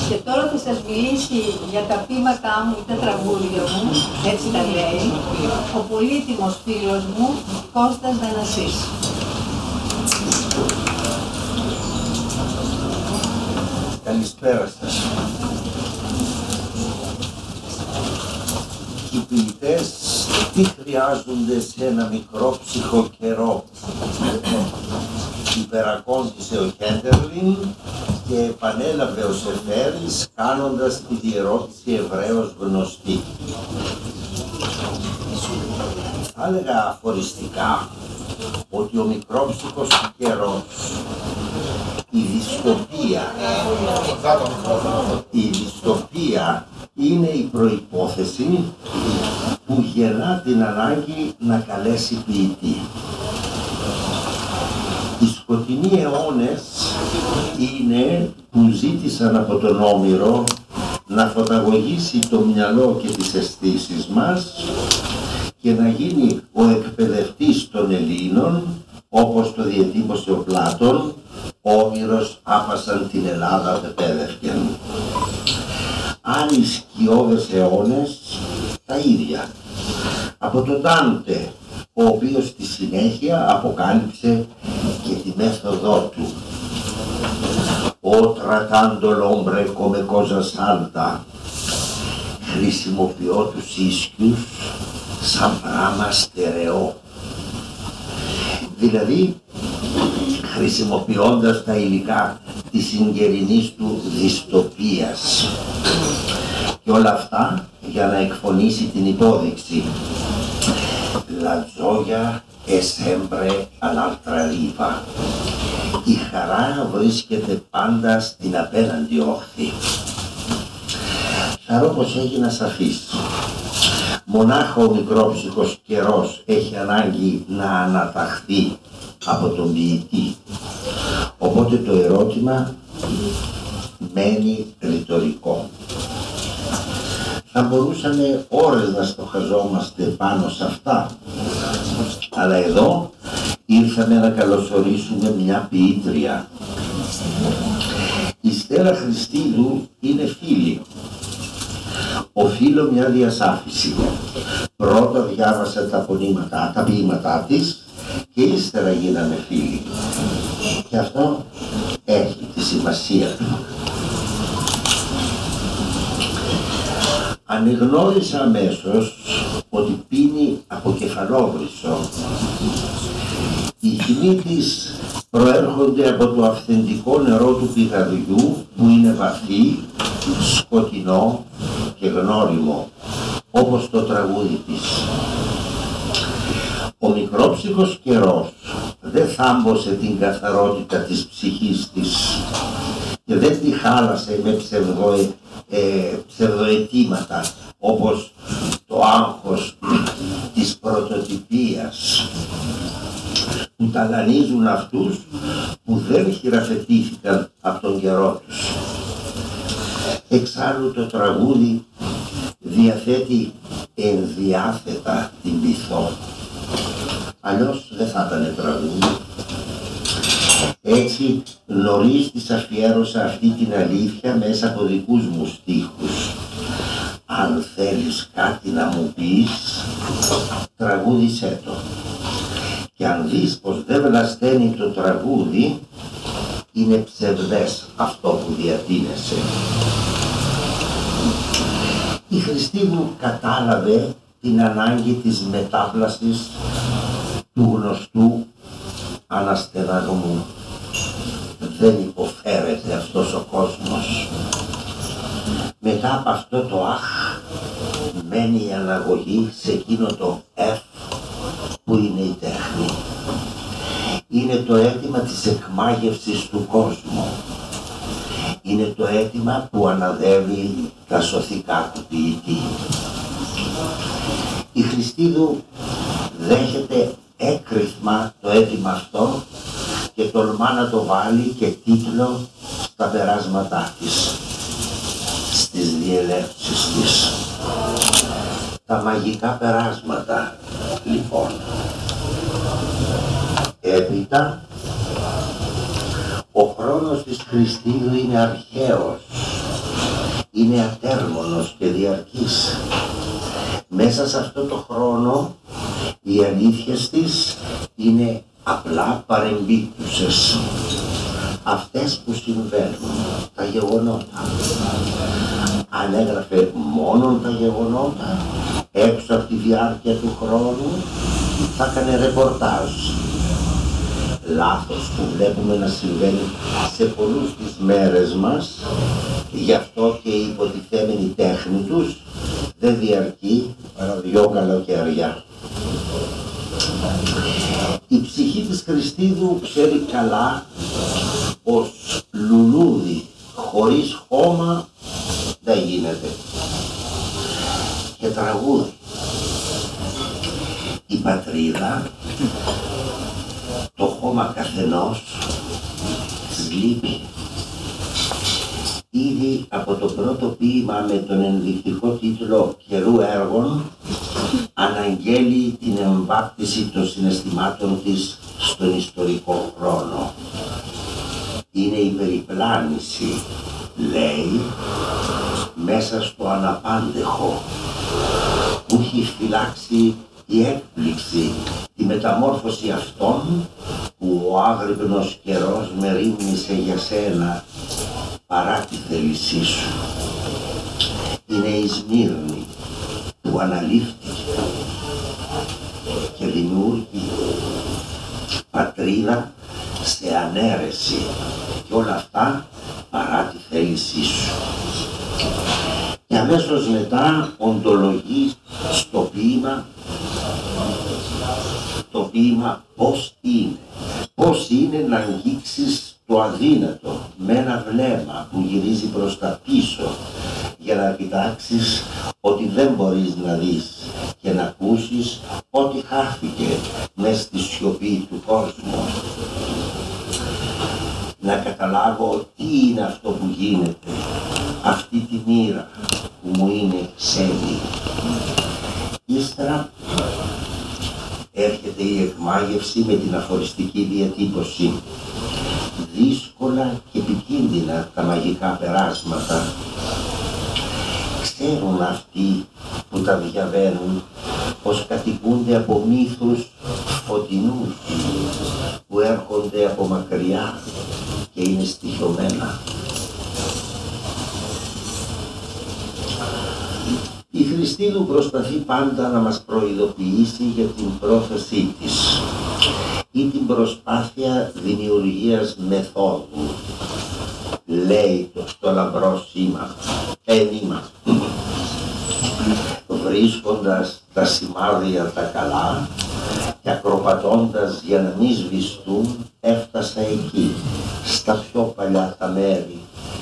Και τώρα θα σας μιλήσει για τα ποίηματά μου ή τα τραγούδια μου, έτσι τα λέει, ο πολύτιμος φίλος μου Κώστας Δανασής. Καλησπέρα σας. Οι ποιητές τι χρειάζονται σε ένα μικρόψυχο καιρό? Υπερακόντησε ο Χέντερλιν και επανέλαβε ο Σεφέρης κάνοντας τη διερώτηση ευρέως γνωστή. Θα έλεγα αφοριστικά ότι ο μικρόψυχος καιρός, η δυστοπία είναι η προϋπόθεση που γεννά την ανάγκη να καλέσει ποιητή. Οι σκοτεινοί αιώνες είναι που ζήτησαν από τον Όμηρο να φωταγωγήσει το μυαλό και τις αισθήσεις μας και να γίνει ο εκπαιδευτής των Ελλήνων, όπως το διατύπωσε ο Πλάτων, Όμηρος άπασαν την Ελλάδα πεπαίδευκεν. Άλλοι σκιώδες αιώνες τα ίδια. Από τον Ντάντε, ο οποίος στη συνέχεια αποκάλυψε και τη μέθοδό του. «Ο tratando l'ombre come cosa salta», χρησιμοποιώ τους ίσκιους σαν πράγμα στερεό. Δηλαδή, χρησιμοποιώντας τα υλικά της συγκαιρινής του δυστοπίας. Και όλα αυτά για να εκφωνήσει την υπόδειξη. «La gioia è sempre all'altra riva». Η χαρά βρίσκεται πάντα στην απέναντι όχθη. Χαρώ πως έγινα σαφής. Μονάχα ο μικρόψυχος καιρός έχει ανάγκη να αναταχθεί από τον ποιητή. Οπότε το ερώτημα μένει ρητορικό. Θα μπορούσαμε ώρες να στοχαζόμαστε πάνω σε αυτά, αλλά εδώ ήρθαμε να καλωσορίσουμε μια ποιήτρια. Η Στέλλα Χριστίδου είναι φίλη. Οφείλω μια διασάφηση. Πρώτα διάβασα τα ποίηματά της και ύστερα γίναμε φίλοι. Και αυτό έχει τη σημασία του. Ανεγνώρισα αμέσως ότι πίνει από κεφαλόβρυσο. Οι χυμοί της προέρχονται από το αυθεντικό νερό του πηγαδιού που είναι βαθύ, σκοτεινό και γνώριμο, όπως το τραγούδι της. Ο μικρόψυχος καιρός δεν θάμπωσε την καθαρότητα της ψυχής της και δεν τη χάλασε με ψευδοαιτήματα όπως το άγχος της πρωτοτυπίας που ταλανίζουν αυτούς που δεν χειραφετήθηκαν από τον καιρό τους. Εξάλλου το τραγούδι διαθέτει ενδιάθετα την πειθό. Αλλιώς δεν θα ήταν τραγούδι. Έτσι νωρίς της αφιέρωσα αυτή την αλήθεια μέσα από δικούς μου στίχους. Αν θέλεις κάτι να μου πεις, τραγούδισέ το. Και αν δεις πως δεν βλασταίνει το τραγούδι, είναι ψευδές αυτό που διατείνεσαι. Η Χριστίδου κατάλαβε την ανάγκη της μετάπλασης του γνωστού αναστεναγμού. Δεν υποφέρεται αυτός ο κόσμος. Μετά από αυτό το αχ, μένει η αναγωγή σε εκείνο το εφ που είναι η τέχνη. Είναι το αίτημα της εκμάγευσης του κόσμου. Είναι το αίτημα που αναδεύει τα σωθικά του ποιητή. Η Χριστίδου δέχεται έκρηθμα το αίτημα αυτό και τολμά να το βάλει και τίτλο στα περάσματά της, στις διελεύσεις της. Τα μαγικά περάσματα, λοιπόν. Έπειτα, ο χρόνος της Χριστίδου είναι αρχαίος. είναι ατέρμονος και διαρκής. Μέσα σε αυτό το χρόνο οι αλήθειες της είναι απλά παρεμπίπτουσες. Αυτές που συμβαίνουν, τα γεγονότα. Αν έγραφε μόνο τα γεγονότα, έξω από τη διάρκεια του χρόνου, θα έκανε ρεπορτάζ. Λάθος που βλέπουμε να συμβαίνει σε πολλούς τις μέρες μας, γι' αυτό και η υποτιθέμενη τέχνη τους δεν διαρκεί παρά 2 καλοκαιριά. Η ψυχή της Χριστίδου ξέρει καλά πως λουλούδι χωρίς χώμα δεν γίνεται. Και τραγούδι. Η πατρίδα, το χώμα καθενός της λείπει. Ήδη από το πρώτο ποίημα με τον ενδεικτικό τίτλο «Καιρού έργων» αναγγέλει την εμβάπτιση των συναισθημάτων της στον ιστορικό χρόνο. Είναι η περιπλάνηση, λέει, μέσα στο αναπάντεχο που έχει φυλάξει η έκπληξη, τη μεταμόρφωση αυτών που ο άγρυπνος καιρός με ρίμνησε για σένα παρά τη θέλησή σου. Είναι η Σμύρνη που αναλήφθηκε και δημιούργει πατρίδα σε ανέρεση και όλα αυτά παρά τη θέλησή σου. Και αμέσως μετά οντολογεί στο ποίημα, το ποίημα πώς είναι. Πώς είναι να αγγίξεις το αδύνατο με ένα βλέμμα που γυρίζει προς τα πίσω για να κοιτάξεις ότι δεν μπορείς να δεις και να ακούσεις ότι χάθηκε μες στη σιωπή του κόσμου. Να καταλάβω τι είναι αυτό που γίνεται, αυτή τη μοίρα που μου είναι ξένη. Ύστερα έρχεται η εκμάγευση με την αφοριστική διατύπωση. Δύσκολα και επικίνδυνα τα μαγικά περάσματα. Ξέρουν αυτοί που τα διαβαίνουν πως κατοικούνται από μύθους φωτεινούς που έρχονται από μακριά και είναι στοιχειωμένα. Η Χριστίδου προσπαθεί πάντα να μας προειδοποιήσει για την πρόθεσή της ή την προσπάθεια δημιουργίας μεθόδου. Λέει το στο λαμπρό ένημα, βρίσκοντας τα σημάδια τα καλά και ακροπατώντας για να μην σβηστούν, έφτασα εκεί, στα πιο παλιά τα μέρη,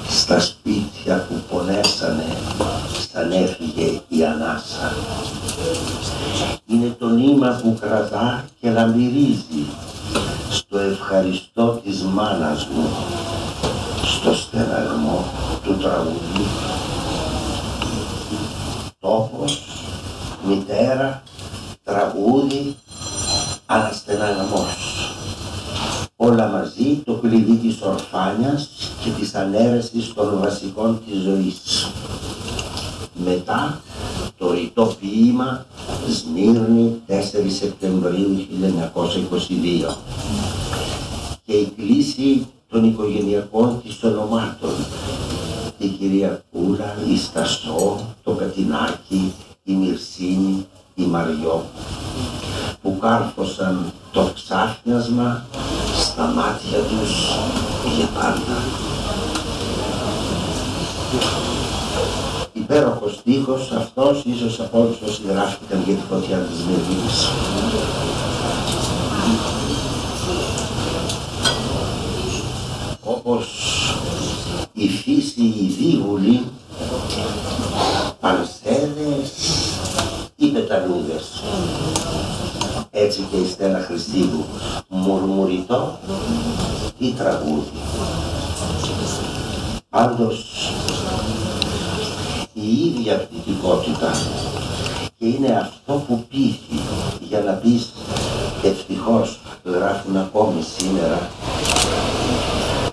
στα σπίτια που πονέσανε, σαν έφυγε η ανάσα. Είναι το νήμα που κρατά και λαμπυρίζει στο ευχαριστώ της μάνας μου, στο στεναγμό του τραγούδι. Τόπος, μητέρα, τραγούδι, αναστεναγμός. Όλα μαζί το κλειδί της ορφάνιας και της ανέρεσης των βασικών της ζωής. Μετά το ρητό ποίημα Σμύρνη 4 Σεπτεμβρίου 1922 και η κλίση των οικογενειακών της ονομάτων, η Κυριακούλα, η Στασό, το Κατινάκι, η Μυρσίνη, η Μαριό, που κάρφωσαν το ξάφνιασμα στα μάτια τους για πάντα. Υπέροχος στίχος αυτός, ίσως από όλους όσοι γράφτηκαν για τη φωτιά της Μυρνής. Όπως η φύση η δίβουλη, πανσέδες ή πεταλούδες. Έτσι και η Στέλλα Χριστίδου, μουρμουριτό ή τραγούδι. Πάντως η ίδια πτυτικότητα, και είναι αυτό που πείθει για να πεις ευτυχώς γράφουν ακόμη σήμερα.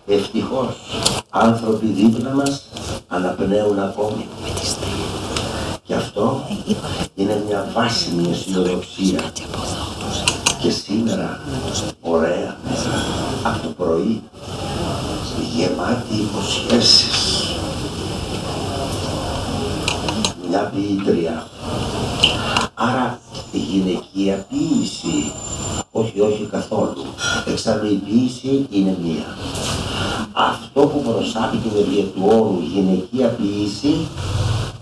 Ευτυχώς άνθρωποι δίπλα μας αναπνέουν ακόμη. Και αυτό είναι μια βάσιμη αισιοδοξία. Και σήμερα, ωραία, από το πρωί, γεμάτη υποσχέσεις. Μια ποιήτρια. Άρα η γυναικεία ποίηση, όχι καθόλου. Εξάλλου η ποίηση είναι μία. Αυτό που προσάπτει δια του όρου γυναικεία ποίηση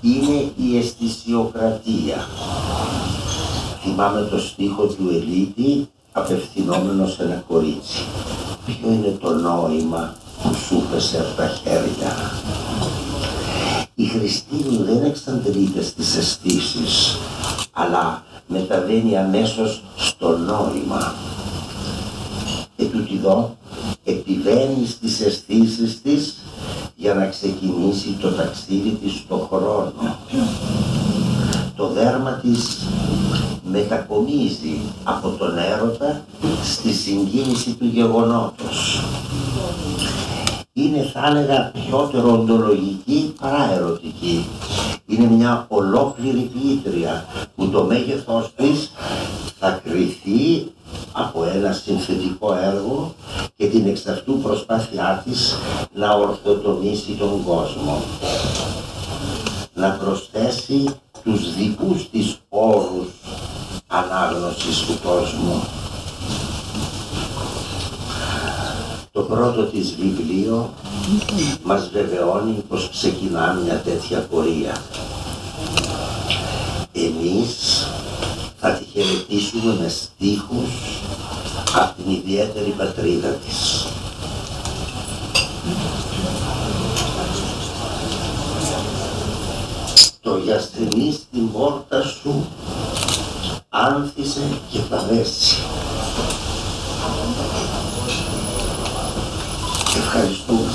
είναι η αισθησιοκρατία. Θυμάμαι το στίχο του Ελίτη απευθυνόμενο σε ένα κορίτσι. Ποιο είναι το νόημα που σου πέσε από τα χέρια? Η Χριστίνη δεν εξαντλείται στις αισθήσεις, αλλά μεταβαίνει αμέσως στο νόημα. Ετούτοιδώ επιβαίνει στις αισθήσεις της για να ξεκινήσει το ταξίδι της στον χρόνο. Το δέρμα της μετακομίζει από τον έρωτα στη συγκίνηση του γεγονότος. Είναι, θα έλεγα, πιότερο οντολογική παρά ερωτική. Είναι μια ολόκληρη ποιήτρια που το μέγεθός της θα κριθεί από ένα συνθετικό έργο και την εξ αυτού προσπάθειά της να ορθοτομήσει τον κόσμο. Να προσθέσει τους δικούς της όρους ανάγνωσης του κόσμου. Το πρώτο της βιβλίο μας βεβαιώνει πως ξεκινά μια τέτοια πορεία. Εμείς θα τη χαιρετήσουμε με στίχους από την ιδιαίτερη πατρίδα της. Το γιαστριμί στην πόρτα σου άνθησε και παρέσει. Ευχαριστούμε.